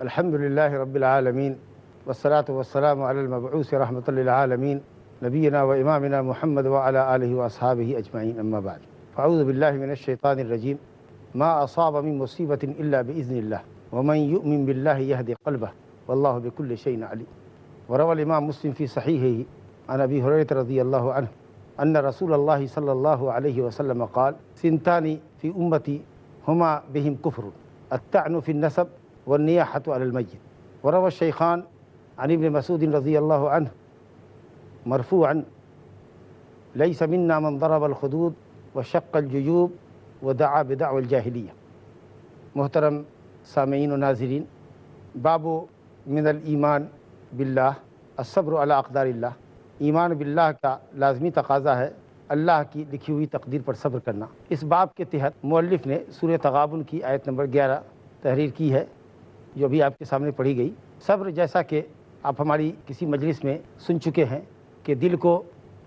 الحمد لله رب العالمين والصلاة والسلام على المبعوث رحمة للعالمين نبينا وإمامنا محمد وعلى آله وأصحابه أجمعين أما بعد فأعوذ بالله من الشيطان الرجيم ما أصاب من مصيبة إلا بإذن الله ومن يؤمن بالله يهدي قلبه والله بكل شيء عليم وروى الإمام مسلم في صحيحه عن أبي هريرة رضي الله عنه أن رسول الله صلى الله عليه وسلم قال سنتان في أمتي هما بهم كفر الطعن في النسب والنياحة على الميت وروى الشيخان عن ابن مسعود رضي الله عنه مرفوعا ليس منا من ضرب الخدود وشق الجيوب ودعا بدعوى الجاهلیہ۔ محترم سامعین و ناظرین، باب من الایمان باللہ الصبر علی اقدار اللہ، ایمان باللہ کا لازمی تقاضا ہے اللہ کی لکھی ہوئی تقدیر پر صبر کرنا۔ اس باب کے تحت مؤلف نے سورہ تغابن کی آیت نمبر 11 تحریر کی ہے جو بھی آپ کے سامنے پڑھی گئی۔ صبر، جیسا کہ آپ ہماری کسی مجلس میں سن چکے ہیں کہ دل کو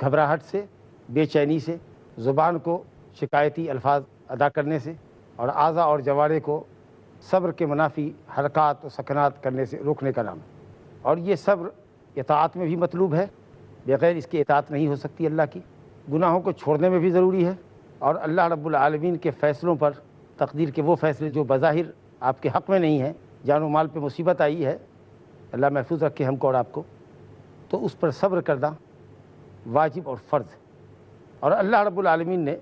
گھبراہٹ سے، بے چینی سے، زبان کو شکایتی الفاظ ادا کرنے سے اور اعضاء اور جوارے کو صبر کے منافی حرکات و سکنات کرنے سے روکنے کا نام ہے۔ اور یہ صبر اطاعت میں بھی مطلوب ہے، بغیر اس کی اطاعت نہیں ہو سکتی اللہ کی۔ گناہوں کو چھوڑنے میں بھی ضروری ہے، اور اللہ رب العالمین کے فیصلوں پر، تقدیر کے وہ فیصلے جو بظاہر آپ کے حق میں نہیں ہیں، جان و مال پہ مصیبت آئی ہے، اللہ محفوظ رکھے ہم کو اور آپ کو، تو اس پر صبر کرنا واجب اور فرض ہے۔ اور اللہ رب العالمین نے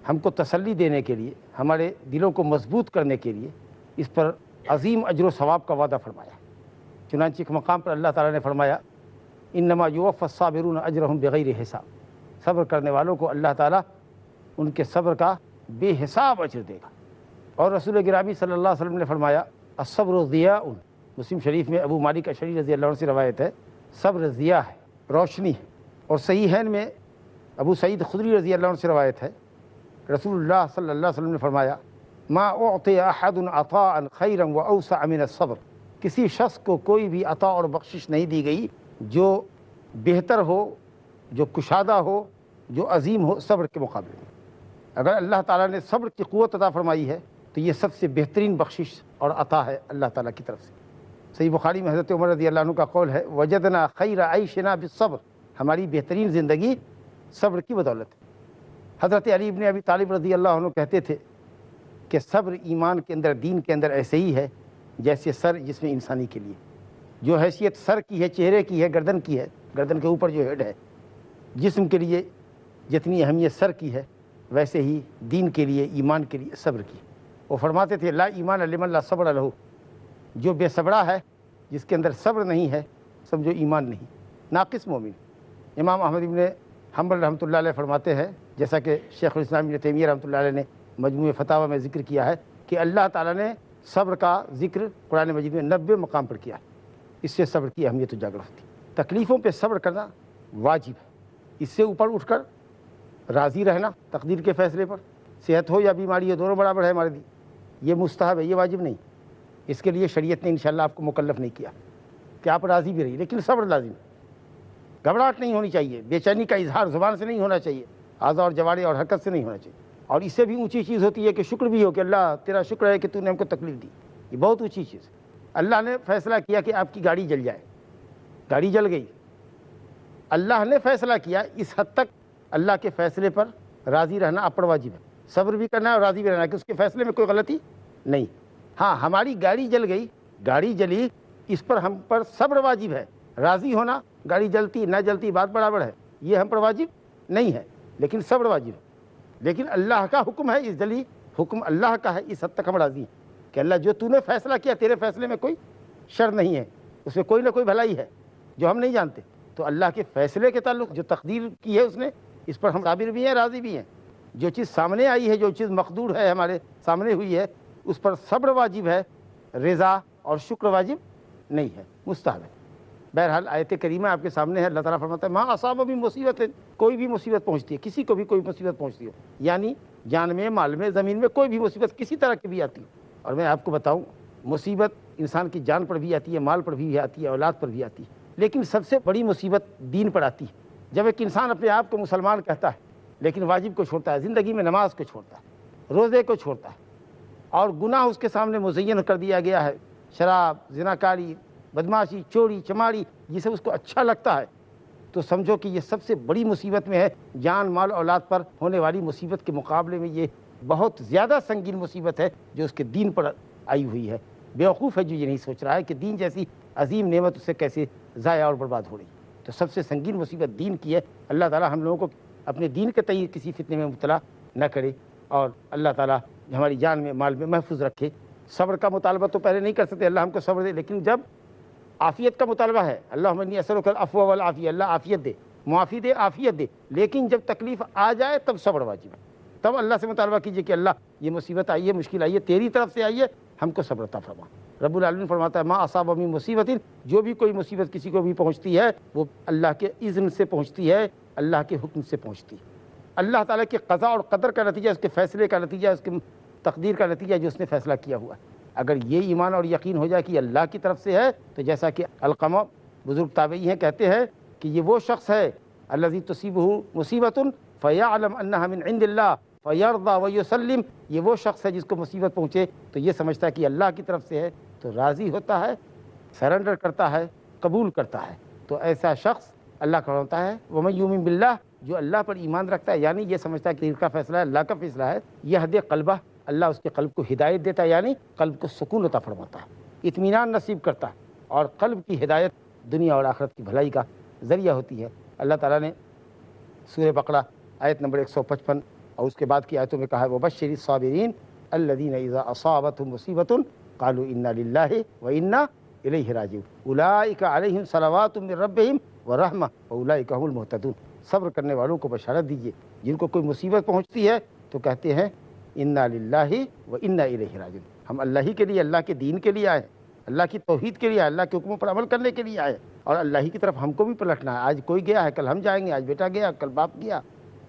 ہم کو تسلی دینے کے لیے، ہمارے دلوں کو مضبوط کرنے کے لیے اس پر عظیم اجر و ثواب کا وعدہ فرمایا۔ چنانچہ ایک مقام پر اللہ تعالیٰ نے فرمایا انما یوفی الصابرون اجرہم بغیر حساب، صبر کرنے والوں کو اللہ تعالیٰ ان کے صبر کا بے حساب اجر دے گا۔ اور رسول گرامی صلی اللہ علیہ وسلم نے فرمایا الصبر ضیاء، مسلم شریف میں ابو مالک اشعری رضی اللہ عنہ سے روایت ہے، صبر ضیاء ہے، روشنی ہے۔ اور صحیحین میں ابو سعید خدری رضی اللہ عنہ سے روایت ہے، رسول اللہ صلی اللہ علیہ وسلم نے فرمایا ما اعطی احد عطاء خیرا واوسع من الصبر، کسی شخص کو کوئی بھی عطا اور بخشش نہیں دی گئی جو بہتر ہو، جو کشادہ ہو، جو عظیم ہو صبر کے مقابلے میں۔ اگر اللہ تعالیٰ نے صبر کی قوت عطا فرمائی ہے تو یہ سب سے بہترین بخشش اور عطا ہے اللہ تعالیٰ کی طرف سے۔ صحیح بخاری میں حضرت عمر رضی اللہ عنہ کا قول ہے وجدنا خیر عیشنا بالصبر، ہماری بہترین زندگی صبر کی بدولت ہے۔ حضرت علی ابن ابی طالب رضی اللہ عنہ کہتے تھے کہ صبر ایمان کے اندر، دین کے اندر ایسے ہی ہے جیسے سر جس میں انسانی کے لیے جو حیثیت سر کی ہے، چہرے کی ہے، گردن کی ہے، گردن کے اوپر جو ہیڈ ہے، جسم کے لیے جتنی اہمیت سر کی ہے ویسے ہی دین کے لیے، ایمان کے لیے صبر کی۔ وہ فرماتے تھے لا ایمان لمن لا صبر لہ، جو بے صبرا ہے، جس کے اندر صبر نہیں ہے، سمجھو ایمان نہیں، ناقص مومن۔ امام احمد ابن حنبل رحمۃ اللہ علیہ فرماتے ہیں، جیسا کہ شیخ الاسلام ابن تیمیہ رحمۃ اللہ علیہ نے مجموع فتاوی میں ذکر کیا ہے کہ اللہ تعالیٰ نے صبر کا ذکر قرآن مجید میں 90 مقام پر کیا ہے۔ اس سے صبر کی اہمیت اجاگر ہوتی ہے۔ تکلیفوں پہ صبر کرنا واجب ہے، اس سے اوپر اٹھ کر راضی رہنا تقدیر کے فیصلے پر، صحت ہو یا بیماری ہو دونوں برابر ہے ہمارے لیے، یہ مستحب ہے، یہ واجب نہیں۔ اس کے لیے شریعت نے انشاءاللہ آپ کو مکلف نہیں کیا کہ آپ راضی بھی رہیے، لیکن صبر لازم ہے۔ گھبراہٹ نہیں ہونی چاہیے، بے چینی کا اظہار زبان سے نہیں ہونا چاہیے، اعضاء اور جوارے اور حرکت سے نہیں ہونا چاہیے۔ اور اس سے بھی اونچی چیز ہوتی ہے کہ شکر بھی ہو کہ اللہ تیرا شکر ہے کہ تو نے ہم کو تکلیف دی، یہ بہت اونچی چیز ہے۔ اللہ نے فیصلہ کیا کہ آپ کی گاڑی جل جائے، گاڑی جل گئی، اللہ نے فیصلہ کیا، اس حد تک اللہ کے فیصلے پر راضی رہنا آپ پر واجب ہے۔ صبر بھی کرنا ہے اور راضی بھی رہنا ہے کہ اس کے فیصلے میں کوئی غلطی نہیں۔ ہاں، ہماری گاڑی جل گئی، گاڑی جلی، اس پر ہم پر صبر واجب ہے، راضی ہونا گاڑی جلتی نہ جلتی بات برابر ہے، یہ ہم پر واجب نہیں ہے، لیکن صبر واجب ہے۔ لیکن اللہ کا حکم ہے، اس جلی حکم اللہ کا ہے، اس حد تک ہم راضی ہیں کہ اللہ جو تو نے فیصلہ کیا، تیرے فیصلے میں کوئی شر نہیں ہے، اس میں کوئی نہ کوئی بھلائی ہے جو ہم نہیں جانتے، تو اللہ کے فیصلے کے تعلق جو تقدیر کی ہے اس نے، اس پر ہم صابر بھی ہیں، راضی بھی ہیں۔ جو چیز سامنے آئی ہے، جو چیز مقدور ہے ہمارے سامنے ہوئی ہے، اس پر صبر واجب ہے، رضا اور شکر واجب نہیں ہے، مستحب ہے۔ بہرحال آیت کریمہ آپ کے سامنے ہے، اللہ تعالیٰ فرماتا ہے ما اصاب من مصیبت، کوئی بھی مصیبت پہنچتی ہے، کسی کو بھی کوئی مصیبت پہنچتی ہو، یعنی جان میں، مال میں، زمین میں کوئی بھی مصیبت کسی طرح کی بھی آتی ہے۔ اور میں آپ کو بتاؤں، مصیبت انسان کی جان پر بھی آتی ہے، مال پر بھی آتی ہے، اولاد پر بھی آتی ہے، لیکن سب سے بڑی مصیبت دین پر آتی ہے۔ جب ایک انسان اپنے آپ کو مسلمان کہتا ہے لیکن واجب کو چھوڑتا ہے، زندگی میں نماز کو چھوڑتا ہے، روزے کو چھوڑتا ہے، اور گناہ اس کے سامنے مزین کر دیا گیا ہے، شراب، زناکاری، بدماشی، چوری چماری، یہ سب اس کو اچھا لگتا ہے، تو سمجھو کہ یہ سب سے بڑی مصیبت میں ہے۔ جان مال اولاد پر ہونے والی مصیبت کے مقابلے میں یہ بہت زیادہ سنگین مصیبت ہے جو اس کے دین پر آئی ہوئی ہے۔ بیوقوف ہے جو یہ نہیں سوچ رہا ہے کہ دین جیسی عظیم نعمت اس سے کیسے ضائع اور برباد ہو رہی ہے۔ تو سب سے سنگین مصیبت دین کی ہے۔ اللہ تعالیٰ ہم لوگوں کو اپنے دین کے تئیں کسی فتنے میں مبتلا نہ کرے، اور اللہ تعالیٰ ہماری جان میں، مال میں محفوظ رکھے۔ صبر کا مطالبہ تو پہلے نہیں کر سکتے، اللہ ہم کو صبر دے، لیکن جب عافیت کا مطالبہ ہے، اللہم انی اسألک العفو والعافیہ، اللہ عافیت دے، معافی دے، عافیت دے، لیکن جب تکلیف آ جائے تب صبر واجب ہے۔ تب اللہ سے مطالبہ کیجئے کہ اللہ یہ مصیبت آئی ہے، مشکل آئی ہے، تیری طرف سے آئی ہے، ہم کو صبر عطا فرما۔ رب العالمین فرماتا ہے ما اصاب من مصیبت، جو بھی کوئی مصیبت کسی کو بھی پہنچتی ہے وہ اللہ کے اذن سے پہنچتی ہے، اللہ کے حکم سے پہنچتی ہے۔ اللہ تعالیٰ کی قضاء اور قدر کا نتیجہ، اس کے فیصلے کا نتیجہ، اس کی تقدیر کا نتیجہ جو اس نے فیصلہ کیا ہوا ہے۔ اگر یہ ایمان اور یقین ہو جائے کہ اللہ کی طرف سے ہے، تو جیسا کہ علقمہ بزرگ تابعی ہیں کہتے ہیں کہ یہ وہ شخص ہے الذی تصیبہ مصیبت فیعلم انہا من عند اللہ فیرضی ویسلم، یہ وہ شخص ہے جس کو مصیبت پہنچے تو یہ سمجھتا ہے کہ اللہ کی طرف سے ہے، تو راضی ہوتا ہے، سرنڈر کرتا ہے، قبول کرتا ہے۔ تو ایسا شخص اللہ کا ہوتا ہے ومن یؤمن باللہ، جو اللہ پر ایمان رکھتا ہے، یعنی یہ سمجھتا ہے کہ دل کا فیصلہ ہے، اللہ کا فیصلہ ہے، یہدی قلبہ، اللہ اس کے قلب کو ہدایت دیتا ہے، یعنی قلب کو سکون عطا فرماتا ہے، اطمینان نصیب کرتا ہے، اور قلب کی ہدایت دنیا اور آخرت کی بھلائی کا ذریعہ ہوتی ہے۔ اللہ تعالیٰ نے سورہ بقرہ آیت نمبر 155 اور اس کے بعد کی آیتوں میں کہا ہے وبشر الصابرین الذین اذا اصابتهم مصیبۃ قالوا انا للہ وانا الیہ راجعون اولئک علیہم صلوات من ربہم ورحمہ واولئک هم المہتدون۔ صبر کرنے والوں کو بشارت دیجیے، جن کو کوئی مصیبت پہنچتی ہے تو کہتے ہیں انا للہ وانا الیہ راجعون، ہم اللہ ہی کے لیے، اللہ کے دین کے لیے آئے، اللہ کی توحید کے لیے آئے، اللہ کے حکموں پر عمل کرنے کے لیے آئے، اور اللہ ہی کی طرف ہم کو بھی پلٹنا ہے۔ آج کوئی گیا ہے، کل ہم جائیں گے، آج بیٹا گیا، کل باپ گیا،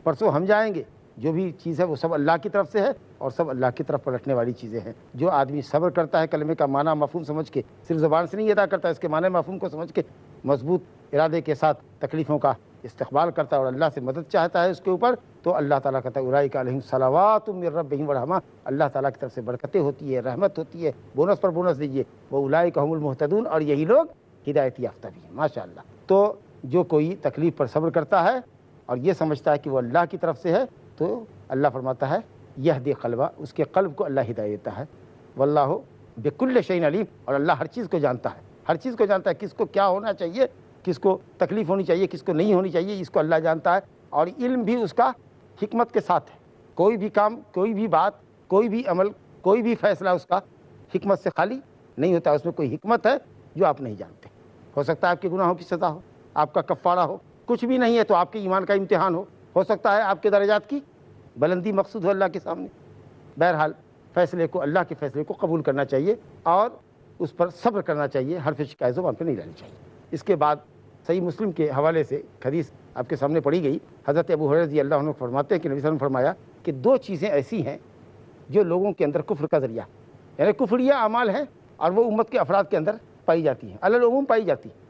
پرسوں ہم جائیں گے۔ جو بھی چیز ہے وہ سب اللہ کی طرف سے ہے، اور سب اللہ کی طرف پلٹنے والی چیزیں ہیں۔ جو آدمی صبر کرتا ہے، کلمے کا معنی مفہوم سمجھ کے، صرف زبان سے نہیں ادا کرتا، اس کے معنی مفہوم کو سمجھ کے مضبوط ارادے کے ساتھ تکلیفوں کا استقبال کرتا ہے اور اللہ سے مدد چاہتا ہے اس کے اوپر، تو اللہ تعالیٰ کہتا ہے اولئک علیہم صلوات من ربہم ورحمہ، اللہ تعالیٰ کی طرف سے برکتیں ہوتی ہے، رحمت ہوتی ہے، بونس پر بونس دیجیے، واولئک هم المہتدون، اور یہی لوگ ہدایت یافتہ بھی ہیں۔ ماشاءاللہ۔ تو جو کوئی تکلیف پر صبر کرتا ہے اور یہ سمجھتا ہے کہ وہ اللہ کی طرف سے ہے، تو اللہ فرماتا ہے یہدی قلبہ، اس کے قلب کو اللہ ہدایت دیتا ہے، واللہ بکل شیء علیم، اور اللہ ہر چیز کو جانتا ہے، ہر چیز کو جانتا ہے، کس کو کیا ہونا چاہیے، کس کو تکلیف ہونی چاہیے، کس کو نہیں ہونی چاہیے، اس کو اللہ جانتا ہے، اور علم بھی اس کا حکمت کے ساتھ ہے۔ کوئی بھی کام، کوئی بھی بات، کوئی بھی عمل، کوئی بھی فیصلہ اس کا حکمت سے خالی نہیں ہوتا، اس میں کوئی حکمت ہے جو آپ نہیں جانتے۔ ہو سکتا ہے آپ کے گناہوں کی سزا ہو، آپ کا کفارہ ہو، کچھ بھی نہیں ہے تو آپ کے ایمان کا امتحان ہو سکتا ہے آپ کے درجات کی بلندی مقصود ہو اللہ کے سامنے۔ بہرحال فیصلے کو، اللہ کے فیصلے کو قبول کرنا چاہیے اور اس پر صبر کرنا چاہیے، حرف شکایت زبان پہ نہیں رہنی چاہیے۔ اس کے بعد صحیح مسلم کے حوالے سے حدیث آپ کے سامنے پڑھی گئی، حضرت ابو ہریرہ رضی اللہ عنہ فرماتے ہیں کہ نبی صلی اللہ علیہ وسلم فرمایا کہ دو چیزیں ایسی ہیں جو لوگوں کے اندر کفر کا ذریعہ، یعنی کفریہ اعمال ہیں، اور وہ امت کے افراد کے اندر پائی جاتی ہیں، علی العموم پائی جاتی ہیں۔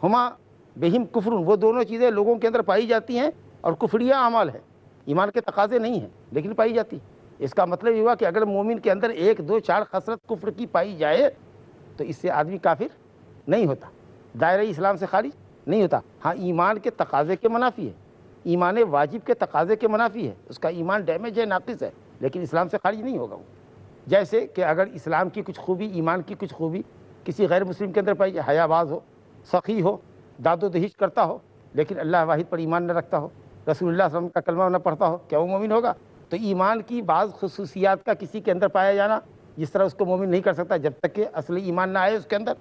ہما بہم کفر، وہ دونوں چیزیں لوگوں کے اندر پائی جاتی ہیں اور کفریہ اعمال ہیں، ایمان کے تقاضے نہیں ہیں لیکن پائی جاتی ہیں۔ اس کا مطلب یہ ہوا کہ اگر مومن کے اندر ایک دو چار خصلت کفر کی پائی جائے تو اس سے آدمی کافر نہیں ہوتا، دائرہ اسلام سے خارج نہیں ہوتا۔ ہاں ایمان کے تقاضے کے منافی ہے، ایمان واجب کے تقاضے کے منافی ہے، اس کا ایمان ڈیمیج ہے، ناقص ہے، لیکن اسلام سے خارج نہیں ہوگا وہ۔ جیسے کہ اگر اسلام کی کچھ خوبی، ایمان کی کچھ خوبی کسی غیر مسلم کے اندر پائی جائے، حیا باز ہو، سخی ہو، داد و دہیش کرتا ہو، لیکن اللہ واحد پر ایمان نہ رکھتا ہو، رسول اللہ صلی اللہ علیہ وسلم کا کلمہ نہ پڑھتا ہو، کیا وہ مومن ہوگا؟ تو ایمان کی بعض خصوصیات کا کسی کے اندر پایا جانا جس طرح اس کو مومن نہیں کر سکتا جب تک کہ اصلی ایمان نہ آئے اس کے اندر،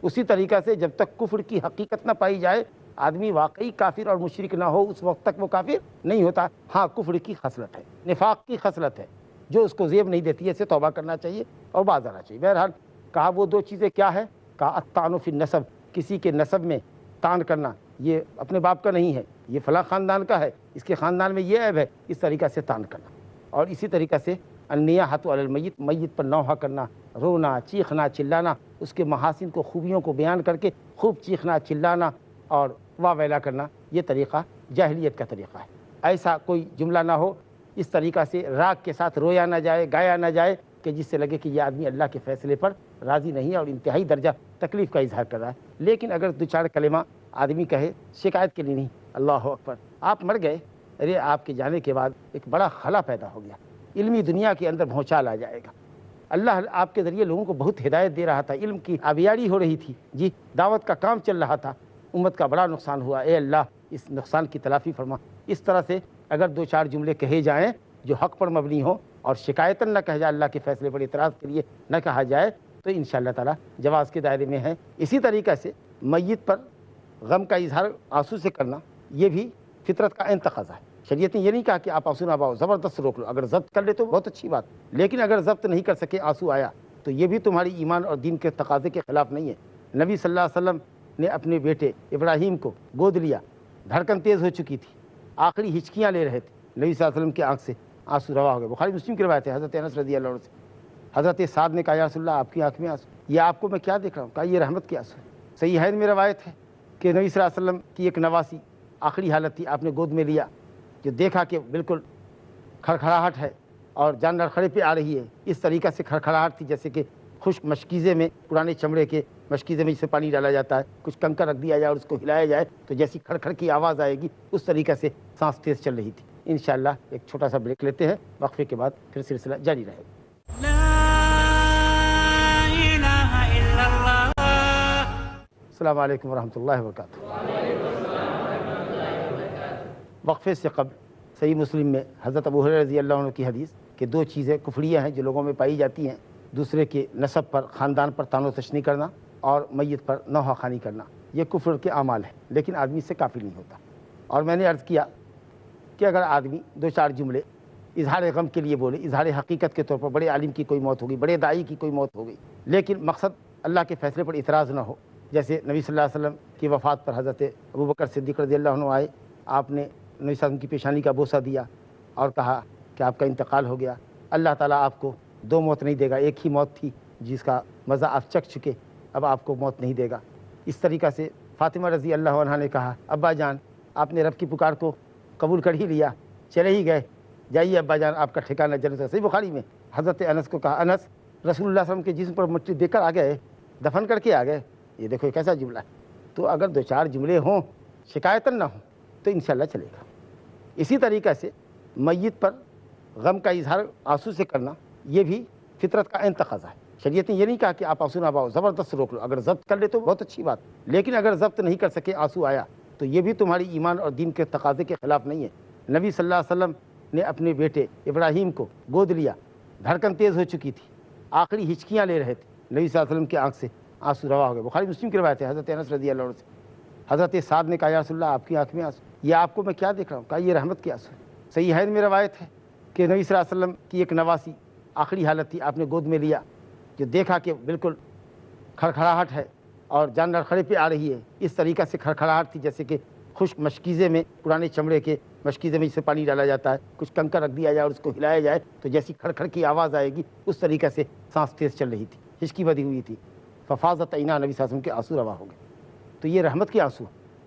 اسی طریقہ سے جب تک کفر کی حقیقت نہ پائی جائے آدمی واقعی کافر اور مشرک نہ ہو اس وقت تک وہ کافر نہیں ہوتا. ہاں کفر کی خصلت ہے، نفاق کی خصلت ہے جو اس کو زیب نہیں دیتی ہے، اسے توبہ کرنا چاہیے اور باز آنا چاہیے. بہرحال کہا وہ دو چیزیں کیا ہے؟ کہا الطعن فی النسب، کسی کے نسب میں طعن کرنا، یہ اپنے باپ کا نہیں ہے، یہ فلاں خاندان کا ہے، اس کے خاندان میں یہ عیب ہے، اس طریقہ سے طعن کرنا. اور اسی طریقہ سے النیاحۃ علی المیت، میت پر نوحہ کرنا، رونا، چیخنا، چلانا، اس کے محاسن کو، خوبیوں کو بیان کر کے خوب چیخنا، چلانا اور واہ ویلا کرنا، یہ طریقہ جاہلیت کا طریقہ ہے. ایسا کوئی جملہ نہ ہو، اس طریقہ سے راگ کے ساتھ رویا نہ جائے، گایا نہ جائے کہ جس سے لگے کہ یہ آدمی اللہ کے فیصلے پر راضی نہیں ہے اور انتہائی درجہ تکلیف کا اظہار کر رہا ہے. لیکن اگر دو چار کلمہ آدمی کہے شکایت کے لیے نہیں، اللہ اکبر آپ مر گئے، ارے آپ کے جانے کے بعد ایک بڑا خلا پیدا ہو گیا، علمی دنیا کے اندر بھونچال آ جائے گا. اللہ آپ کے ذریعے لوگوں کو بہت ہدایت دے رہا تھا، علم کی آبیاری ہو رہی تھی، جی دعوت کا کام چل رہا تھا، امت کا بڑا نقصان ہوا، اے اللہ اس نقصان کی تلافی فرما. اس طرح سے اگر دو چار جملے کہے جائیں جو حق پر مبنی ہو اور شکایتاً نہ کہا جائے، اللہ کے فیصلے پر اعتراض کے لیے نہ کہا جائے، تو انشاءاللہ تعالی جواز کے دائرے میں ہے. اسی طریقہ سے میت پر غم کا اظہار آنسو سے کرنا، یہ بھی فطرت کا عین تقاضا ہے. شریعت نے یہ نہیں کہا کہ آپ آنسو نہ بہاؤ، زبردست روک لو، اگر ضبط کر لے تو بہت اچھی بات، لیکن اگر ضبط نہیں کر سکے، آنسو آیا، تو یہ بھی تمہاری ایمان اور دین کے تقاضے کے خلاف نہیں ہے. نبی صلی اللہ علیہ وسلم نے اپنے بیٹے ابراہیم کو گود لیا، دھڑکن تیز ہو چکی تھی، آخری ہچکیاں لے رہے تھے، نبی صلی اللہ علیہ وسلم کی آنکھ سے آنسو روا ہو گئے. بخاری مسلم کی روایت ہے، حضرت انس رضی اللہ عنہ سے. حضرت سعد نے کہا یا رسول اللہ آپ کی آنکھ میں آنسو، یہ آپ کو میں کیا دیکھ رہا ہوں؟ کہا یہ رحمت کے آنسو. صحیحین میں روایت ہے کہ نبی صلی اللہ علیہ وسلم کی ایک نواسی آخری حالت تھی، آپ نے گود میں لیا، جو دیکھا کہ بالکل کھڑکھڑاہٹ ہے اور جان لڑکھڑے پہ آ رہی ہے، اس طریقہ سے کھڑکھڑاہٹ تھی جیسے کہ خشک مشکیزے میں، پرانے چمڑے کے مشکیزے میں جسے پانی ڈالا جاتا ہے، کچھ کنکر رکھ دیا جائے اور اس کو ہلایا جائے تو جیسی کھڑکھڑ کی آواز آئے گی، اس طریقہ سے سانس تیز چل رہی تھی. انشاءاللہ ایک چھوٹا سا بریک لیتے ہیں، وقفے کے بعد پھر سلسلہ جاری رہے گا. السلام علیکم ورحمۃ اللہ وبرکاتہ. وقفے سے قبل صحیح مسلم میں حضرت ابو ہریرہ رضی اللہ عنہ کی حدیث کہ دو چیزیں کفریہ ہیں جو لوگوں میں پائی جاتی ہیں، دوسرے کے نسب پر، خاندان پر طعن و تشنیع کرنا اور میت پر نوحہ خوانی کرنا، یہ کفر کے اعمال ہیں، لیکن آدمی سے کافی نہیں ہوتا. اور میں نے عرض کیا کہ اگر آدمی دو چار جملے اظہار غم کے لیے بولے، اظہار حقیقت کے طور پر، بڑے عالم کی کوئی موت ہو گئی، بڑے داعی کی کوئی موت ہو گئی، لیکن مقصد اللہ کے فیصلے پر اعتراض نہ ہو، جیسے نبی صلی اللہ علیہ وسلم کی وفات پر حضرت ابوبکر صدیق رضی اللہ عنہ آئے، آپ نے نبی صلی اللہ علیہ وسلم کی پیشانی کا بوسہ دیا اور کہا کہ آپ کا انتقال ہو گیا، اللہ تعالیٰ آپ کو دو موت نہیں دے گا، ایک ہی موت تھی جس کا مزہ آپ چکھ چکے، اب آپ کو موت نہیں دے گا. اس طریقہ سے فاطمہ رضی اللہ عنہ نے کہا ابا جان آپ نے رب کی پکار کو قبول کر ہی لیا، چلے ہی گئے، جائیے ابا جان آپ کا ٹھکانہ جنت ہے. صحیح بخاری میں حضرت انس کو کہا انس رسول اللہ صلی اللہ علیہ وسلم کے جسم پر مٹی دے کر آ گئے، دفن کر کے آ گئے. یہ دیکھو یہ کیسا جملہ ہے. تو اگر دو چار جملے ہوں شکایتاً نہ ہوں تو انشاءاللہ چلے گا. اسی طریقہ سے میت پر غم کا اظہار آنسو سے کرنا، یہ بھی فطرت کا عین تقاضا ہے. شریعت نے یہ نہیں کہا کہ آپ آنسو نہ بہاؤ، زبردست روک لو، اگر ضبط کر لے تو بہت اچھی بات، لیکن اگر ضبط نہیں کر سکے، آنسو آیا، تو یہ بھی تمہاری ایمان اور دین کے تقاضے کے خلاف نہیں ہے. نبی صلی اللہ علیہ وسلم نے اپنے بیٹے ابراہیم کو گود لیا، دھڑکن تیز ہو چکی تھی، آخری ہچکیاں لے رہے تھے، نبی صلی اللہ علیہ وسلم کی آنکھ سے آنسو روا ہو گئے. بخاری مسلم کی روایت ہے، حضرت انس رضی اللہ عنہ سے. حضرت سعد نے کہا یا رسول اللہ آپ کی آنکھ میں آنسو، یہ آپ کو میں کیا دیکھ رہا ہوں؟ کہا یہ رحمت کے آنسو. صحیحین میں روایت ہے کہ نبی صلی اللہ علیہ وسلم کی ایک نواسی آخری حالت تھی، آپ نے گود میں لیا، جو دیکھا کہ بالکل کھڑکھڑاہٹ ہے اور جان لڑکھڑے پہ آ رہی ہے، اس طریقہ سے کھڑکھڑاہٹ تھی جیسے کہ خشک مشکیزے میں، پرانے چمڑے کے مشکیزے میں جسے پانی ڈالا جاتا ہے، کچھ کنکر رکھ دیا جائے اور اس کو ہلایا جائے تو جیسی کھڑکھڑ کی آواز آئے گی، اس طریقہ سے سانس تیز چل رہی تھی، ہچکی بدی ہوئی تھی. ففاضت عینا، نبی صلی اللہ علیہ وسلم کے آنسو روا ہو گئے. تو یہ رحمت کے آنسو.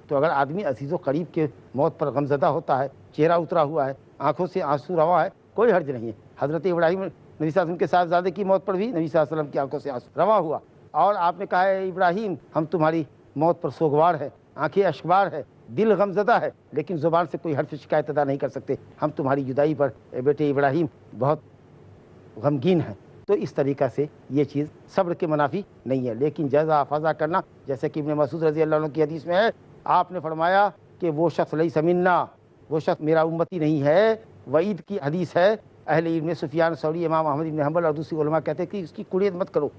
تو اگر آدمی عزیز و قریب کے موت پر غمزدہ ہوتا ہے، چہرہ اترا ہوا ہے، آنکھوں سے آنسو روا ہے، کوئی حرج نہیں ہے. حضرت ابراہیم نبی صلی اللہ علیہ وسلم کے صاحبزادے کی موت پر بھی نبی صلی اللہ علیہ وسلم کی آنکھوں سے آنسو روا ہوا، اور آپ نے کہا ہے ابراہیم ہم تمہاری موت پر سوگوار ہے، آنکھیں اشکبار ہے، دل غمزدہ ہے، لیکن زبان سے کوئی حرف شکایت ادا نہیں کر سکتے، ہم تمہاری جدائی پر اے بیٹے ابراہیم بہت غمگین ہیں. تو اس طریقہ سے یہ چیز صبر کے منافی نہیں ہے. لیکن جزا فضا کرنا، جیسے کہ ابن مسعود رضی اللہ عنہ کی حدیث میں ہے، آپ نے فرمایا کہ وہ شخص لیس منا، وہ شخص میرا امتی نہیں ہے. وعید کی حدیث ہے، اہل علم سفیان ثوری، امام احمد بن حنبل اور دوسری علماء کہتے ہیں کہ اس کی کڑیت مت کرو،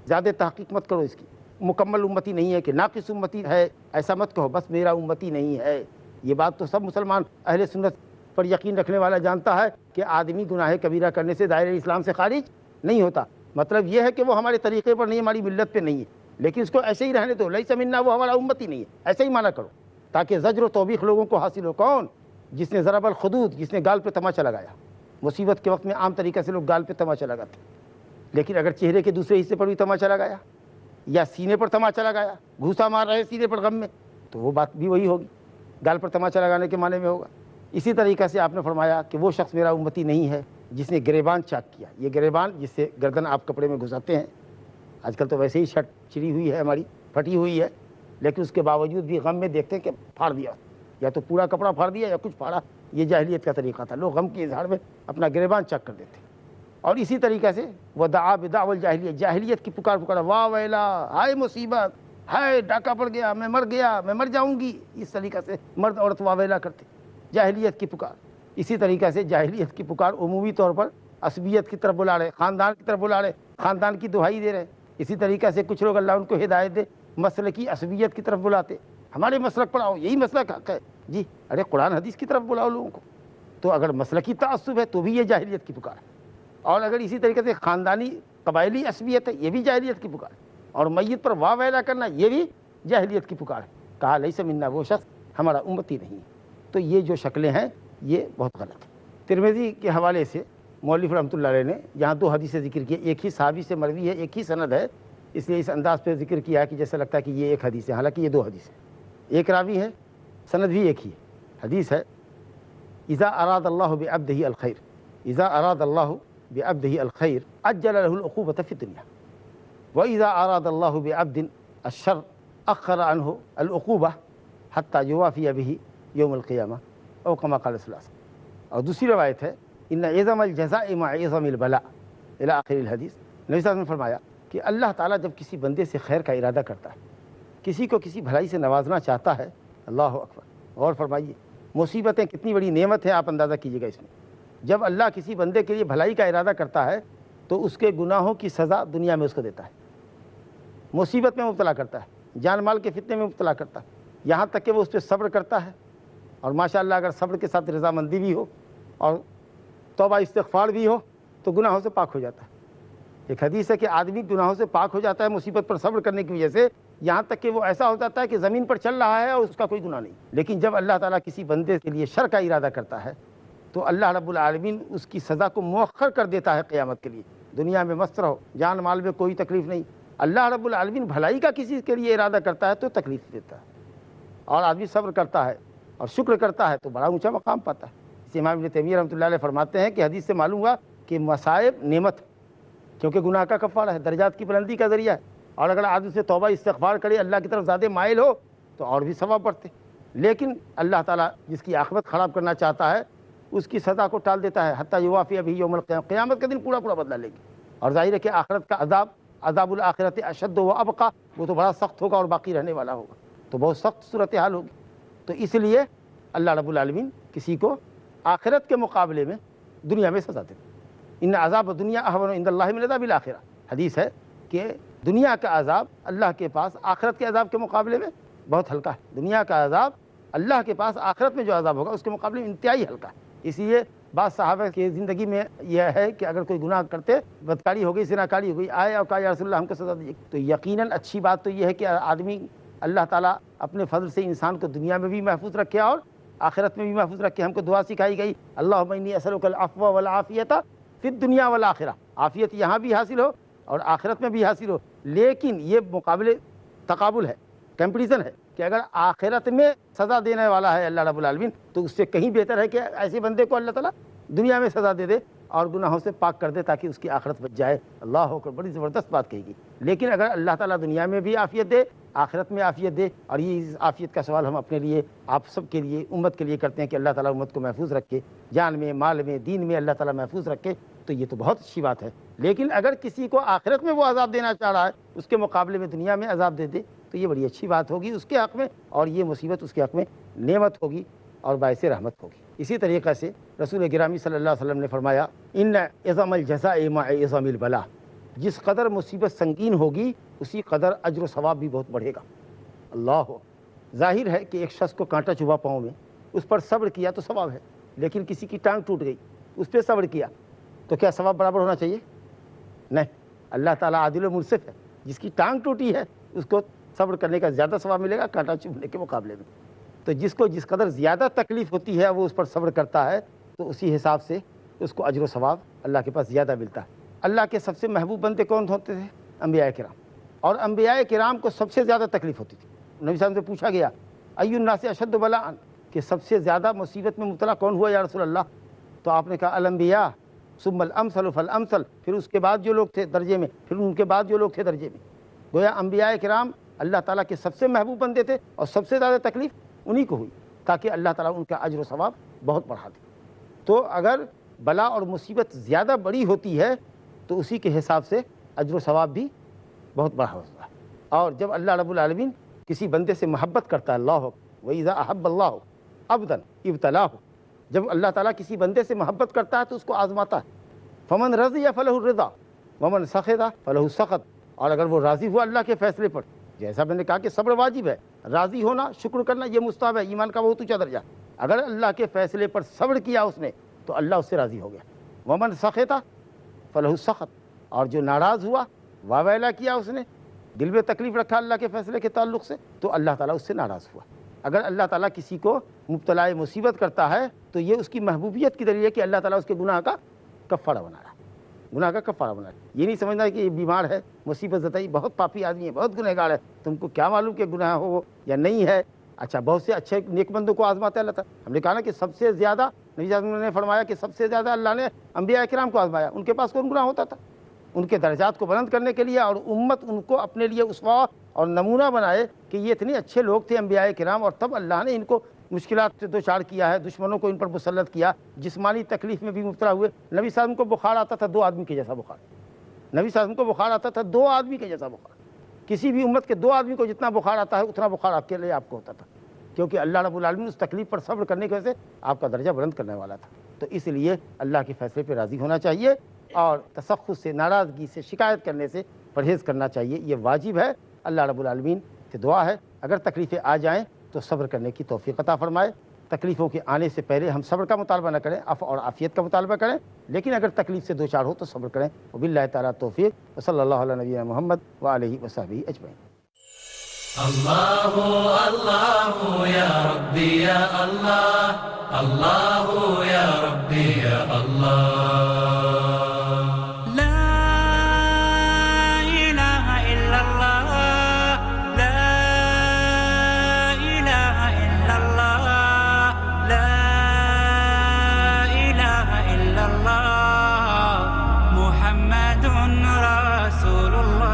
زیادہ تحقیق مت کرو اس کی. مکمل امتی نہیں ہے کہ ناقص امتی ہے، ایسا مت کہو بس میرا امتی نہیں ہے۔ یہ بات تو سب مسلمان اہل سنت پر یقین رکھنے والا جانتا ہے کہ آدمی گناہ کبیرہ کرنے سے دائرہ اسلام سے خارج نہیں ہوتا۔ مطلب یہ ہے کہ وہ ہمارے طریقے پر نہیں، ہماری ملت پہ نہیں ہے، لیکن اس کو ایسے ہی رہنے دو، لیس منا، وہ ہمارا امتی نہیں ہے، ایسے ہی مانا کرو، تاکہ زجر و توبیخ لوگوں کو حاصل ہو۔ کون؟ جس نے ضرب الخدود، جس نے گال پہ تماچا لگایا۔ مصیبت کے وقت میں عام طریقے سے لوگ گال پہ تماچا لگاتے، لیکن اگر چہرے کے دوسرے حصے پر بھی تماچا لگایا یا سینے پر تماچا لگایا، گھوسا مار رہے سینے پر غم میں، تو وہ بات بھی وہی ہوگی، گال پر تماچا لگانے کے معنی میں ہوگا۔ اسی طریقے سے آپ نے فرمایا کہ وہ شخص میرا امتی نہیں ہے جس نے گریبان چاک کیا۔ یہ گریبان جس سے گردن آپ کپڑے میں گھساتے ہیں، آج کل تو ویسے ہی شرٹ چری ہوئی ہے ہماری، پھٹی ہوئی ہے، لیکن اس کے باوجود بھی غم میں دیکھتے ہیں کہ پھاڑ دیا، یا تو پورا کپڑا پھاڑ دیا یا کچھ پھاڑا۔ یہ جاہلیت کا طریقہ تھا، لوگ غم کے اظہار میں اپنا گریبان چاک کر دیتے۔ اور اسی طریقے سے ودعا بدعوى الجاہلیت، جاہلیت کی پکار پکارا، واہ ویلا، ہائے مصیبت، ہائے ڈاکہ پڑ گیا، میں مر گیا، میں مر جاؤں گی، اس طریقے سے مرد عورت واہ ویلا کرتے، جاہلیت کی پکار۔ اسی طریقے سے جاہلیت کی پکار عمومی طور پر عصبیت کی طرف بلا رہے، خاندان کی طرف بلا رہے، خاندان کی دہائی دے رہے۔ اسی طریقے سے کچھ لوگ اللہ ان کو ہدایت دے مسلکی عصبیت کی طرف بلاتے، ہمارے مسلک پر آؤ، یہی مسلک حق ہے جی، ارے قرآن حدیث کی طرف بلاؤ لوگوں کو۔ تو اگر مسلکی تعصب ہے تو بھی یہ جاہلیت کی پکار ہے، اور اگر اسی طریقے سے خاندانی قبائلی عصبیت ہے، یہ بھی جاہلیت کی پکار ہے، اور میت پر واہ ویلا کرنا یہ بھی جاہلیت کی پکار ہے۔ کہا لیس منا، وہ شخص ہمارا امتی نہیں۔ تو یہ جو شکلیں ہیں یہ بہت غلط ہیں۔ ترمذی کے حوالے سے مولوی رحمۃ اللہ علیہ نے یہاں دو حدیثیں ذکر کی، ایک ہی صحابی سے مروی ہے، ایک ہی سند ہے، اس لیے اس انداز پہ ذکر کیا ہے کہ جیسا لگتا ہے کہ یہ ایک حدیث ہے، حالانکہ یہ دو حدیث ہیں، ایک راوی ہے، سند بھی ایک ہی ہے۔ حدیث ہے اذا اراد اللہ بعبدہ الخیر، اذا اراد اللہ بعبدہ الخیر عجل له العقوبۃ فی الدنیا، واذا اراد اللہ بعبد الشر اخر عنہ العقوبہ حتی یوافی بہ یوم القیامہ، او کما قال صلی اللہ علیہ وسلم۔ اور دوسری روایت ہے ان عظم الجزاء مع عظم البلاء الی آخر الحدیث۔ نبی صلی اللہ علیہ وسلم نے فرمایا کہ اللہ تعالیٰ جب کسی بندے سے خیر کا ارادہ کرتا ہے، کسی کو کسی بھلائی سے نوازنا چاہتا ہے، اللہ اکبر، غور فرمائیے، مصیبتیں کتنی بڑی نعمت ہے، آپ اندازہ کیجیے گا اس میں۔ جب اللہ کسی بندے کے لیے بھلائی کا ارادہ کرتا ہے تو اس کے گناہوں کی سزا دنیا میں اس کو دیتا ہے، مصیبت میں مبتلا کرتا ہے، جان مال کے فتنے میں مبتلا کرتا ہے، یہاں تک کہ وہ اس پہ صبر کرتا ہے، اور ماشاءاللہ اگر صبر کے ساتھ رضامندی بھی ہو اور توبہ استغفار بھی ہو تو گناہوں سے پاک ہو جاتا ہے۔ ایک حدیث ہے کہ آدمی گناہوں سے پاک ہو جاتا ہے مصیبت پر صبر کرنے کی وجہ سے، یہاں تک کہ وہ ایسا ہو جاتا ہے کہ زمین پر چل رہا ہے اور اس کا کوئی گناہ نہیں۔ لیکن جب اللہ تعالیٰ کسی بندے کے لیے شر کا ارادہ کرتا ہے تو اللہ رب العالمین اس کی سزا کو مؤخر کر دیتا ہے قیامت کے لیے۔ دنیا میں مست رہو، جان مال میں کوئی تکلیف نہیں، اللہ رب العالمین بھلائی کا کسی کے لیے ارادہ کرتا ہے تو تکلیف دیتا ہے، اور آدمی صبر کرتا ہے اور شکر کرتا ہے تو بڑا اونچا مقام پاتا ہے۔ اس امام ابن تیمیہ رحمۃ اللہ علیہ فرماتے ہیں کہ حدیث سے معلوم ہوا کہ مصائب نعمت، کیونکہ گناہ کا کفارہ ہے، درجات کی بلندی کا ذریعہ ہے، اور اگر آدمی سے توبہ استغفار کرے، اللہ کی طرف زیادہ مائل ہو تو اور بھی ثواب بڑھتے۔ لیکن اللہ تعالیٰ جس کی عاقبت خراب کرنا چاہتا ہے اس کی سزا کو ٹال دیتا ہے، حتیٰ یوافی بہ یوم القیامہ، قیامت کے دن پورا پورا بدلہ لے گی۔ اور ظاہر ہے کہ آخرت کا عذاب، عذاب الآخرت اشد و ابقا، وہ تو بڑا سخت ہوگا اور باقی رہنے والا ہوگا، تو بہت سخت صورتحال ہوگی۔ تو اس لیے اللہ رب العالمین کسی کو آخرت کے مقابلے میں دنیا میں سزا دیتا ہے۔ ان عذاب الدنیا اہون عند اللہ من عذاب الآخرہ، حدیث ہے کہ دنیا کا عذاب اللہ کے پاس آخرت کے عذاب کے مقابلے میں بہت ہلکا ہے۔ دنیا کا عذاب اللہ کے پاس آخرت میں جو عذاب ہوگا اس کے مقابلے میں انتہائی ہلکا ہے۔ اس لیے بعض صحابہ کی زندگی میں یہ ہے کہ اگر کوئی گناہ کرتے، بدکاری ہو گئی، زناکاری ہو گئی، آئے اور کہا یا رسول اللہ ہم کو سزا دیجیے، تو یقیناً اچھی بات تو یہ ہے کہ آدمی اللہ تعالیٰ اپنے فضل سے انسان کو دنیا میں بھی محفوظ رکھے اور آخرت میں بھی محفوظ رکھے۔ ہم کو دعا سکھائی گئی، اللہم انی اسألک العفو والعافیۃ فی الدنیا والآخرہ، عافیت یہاں بھی حاصل ہو اور آخرت میں بھی حاصل ہو۔ لیکن یہ مقابلے تقابل ہے، کمپٹیشن ہے، کہ اگر آخرت میں سزا دینے والا ہے اللہ رب العالمین تو اس سے کہیں بہتر ہے کہ ایسے بندے کو اللہ تعالیٰ دنیا میں سزا دے دے اور گناہوں سے پاک کر دے تاکہ اس کی آخرت بچ جائے۔ اللہ اکبر، بڑی زبردست بات کہی گئی۔ لیکن اگر اللہ تعالیٰ دنیا میں بھی عافیت دے، آخرت میں عافیت دے، اور یہ اس عافیت کا سوال ہم اپنے لیے، آپ سب کے لیے، امت کے لیے کرتے ہیں کہ اللہ تعالیٰ امت کو محفوظ رکھے، جان میں، مال میں، دین میں اللہ تعالیٰ محفوظ رکھے، تو یہ تو بہت اچھی بات ہے۔ لیکن اگر کسی کو آخرت میں وہ عذاب دینا چاہ رہا ہے، اس کے مقابلے میں دنیا میں عذاب دے دے تو یہ بڑی اچھی بات ہوگی اس کے حق میں، اور یہ مصیبت اس کے حق میں نعمت ہوگی اور باعث رحمت ہوگی۔ اسی طریقے سے رسول گرامی صلی اللہ علیہ وسلم نے فرمایا ان عظم الجزاء مع عظم البلاء، جس قدر مصیبت سنگین ہوگی اسی قدر اجر و ثواب بھی بہت بڑھے گا۔ اللہ، ظاہر ہے کہ ایک شخص کو کانٹا چبھا پاؤں میں، اس پر صبر کیا تو ثواب ہے، لیکن کسی کی ٹانگ ٹوٹ گئی اس پہ صبر کیا تو کیا ثواب برابر ہونا چاہیے؟ نہیں، اللہ تعالیٰ عادل و منصف ہے، جس کی ٹانگ ٹوٹی ہے اس کو صبر کرنے کا زیادہ ثواب ملے گا کانٹا چبھنے کے مقابلے میں۔ تو جس کو جس قدر زیادہ تکلیف ہوتی ہے وہ اس پر صبر کرتا ہے تو اسی حساب سے اس کو اجر و ثواب اللہ کے پاس زیادہ ملتا ہے۔ اللہ کے سب سے محبوب بندے کون ہوتے تھے؟ انبیاء کرام، اور انبیاء کرام کو سب سے زیادہ تکلیف ہوتی تھی۔ نبی صاحب سے پوچھا گیا ای الناس اشد بلاء، کہ سب سے زیادہ مصیبت میں مبتلا کون ہوا یا رسول اللہ؟ تو آپ نے کہا الانبیاء ثم الامثل فالامثل، پھر اس کے بعد جو لوگ تھے درجے میں، پھر ان کے بعد جو لوگ تھے درجے میں۔ گویا انبیاء کرام اللہ تعالیٰ کے سب سے محبوب بندے تھے اور سب سے زیادہ تکلیف انہی کو ہوئی تاکہ اللہ تعالیٰ ان کا اجر و ثواب بہت بڑھا دے۔ تو اگر بلا اور مصیبت زیادہ بڑی ہوتی ہے تو اسی کے حساب سے اجر و ثواب بھی بہت بڑا ہوتا ہے۔ اور جب اللہ رب العالمین کسی بندے سے محبت کرتا ہے، اللہ وَإِذَا أَحَبَّ اللَّهُ عَبْدًا ابْتَلَاهُ، جب اللہ تعالیٰ کسی بندے سے محبت کرتا ہے تو اس کو آزماتا ہے۔ فَمَنْ رَضِيَ فَلَهُ الرِّضَا وَمَنْ سَخِطَ فَلَهُ السَّخَطُ، اور اگر وہ راضی ہوا اللہ کے فیصلے پر، جیسا میں نے کہا کہ صبر واجب ہے، راضی ہونا شکر کرنا یہ مستحب ہے، ایمان کا بہت اونچا درجہ۔ اگر اللہ کے فیصلے پر صبر کیا اس نے تو اللہ اس سے راضی ہو گیا۔ وَمَنْ سَخِطَ فَلَهُ السَّخَطُ، اور جو ناراض ہوا، واویلا کیا اس نے، دل میں تکلیف رکھا اللہ کے فیصلے کے تعلق سے، تو اللہ تعالیٰ اس سے ناراض ہوا۔ اگر اللہ تعالیٰ کسی کو مبتلا مصیبت کرتا ہے تو یہ اس کی محبوبیت کی دلیل ہے کہ اللہ تعالیٰ اس کے گناہ کا کفارہ بنا رہا ہے، گناہ کا کفارہ بنا رہا ہے۔ یہ نہیں سمجھنا کہ یہ بیمار ہے، مصیبت زدائی، بہت پاپی آدمی ہے، بہت گنہگار ہے، تم کو کیا معلوم کہ گناہ ہو یا نہیں ہے۔ اچھا، بہت سے اچھے نیک بندوں کو آزماتا ہے اللہ تعالیٰ۔ ہم نے کہا نا کہ سب سے زیادہ نبی صاحب نے فرمایا کہ سب سے زیادہ اللہ نے انبیاء کرام کو آزمایا، ان کے پاس کون گناہ ہوتا تھا؟ ان کے درجات کو بلند کرنے کے لیے اور امت ان کو اپنے لیے اسوہ اور نمونہ بنائے کہ یہ اتنے اچھے لوگ تھے انبیاء کرام، اور تب اللہ نے ان کو مشکلات سے دوچار کیا ہے، دشمنوں کو ان پر مسلط کیا، جسمانی تکلیف میں بھی مبتلا ہوئے۔ نبی صاحب کو بخار آتا تھا 2 آدمی کے جیسا بخار، نبی صاحب کو بخار آتا تھا 2 آدمی کے جیسا بخار۔ کسی بھی امت کے 2 آدمی کو جتنا بخار آتا ہے اتنا بخار آپ کے لیے آپ کو ہوتا تھا، کیونکہ اللہ رب العالمین اس تکلیف پر صبر کرنے کی وجہ سے آپ کا درجہ بلند کرنے والا تھا۔ تو اس لیے اللہ کے فیصلے پہ راضی ہونا چاہیے اور تسخط سے، ناراضگی سے، شکایت کرنے سے پرہیز کرنا چاہیے، یہ واجب ہے۔ اللہ رب العالمین سے دعا ہے اگر تکلیفیں آ جائیں تو صبر کرنے کی توفیق عطا فرمائے۔ تکلیفوں کے آنے سے پہلے ہم صبر کا مطالبہ نہ کریں، عفو اور عافیت کا مطالبہ کریں، لیکن اگر تکلیف سے دوچار ہو تو صبر کریں۔ وباللہ تعالیٰ توفیق، وصلی اللہ علی نبینا محمد وآلہ وصحبہ اجمعین۔ اللہ اللہ یا ربی یا اللہ، اللہ یا ربی یا اللہ۔ محمد رسول اللہ۔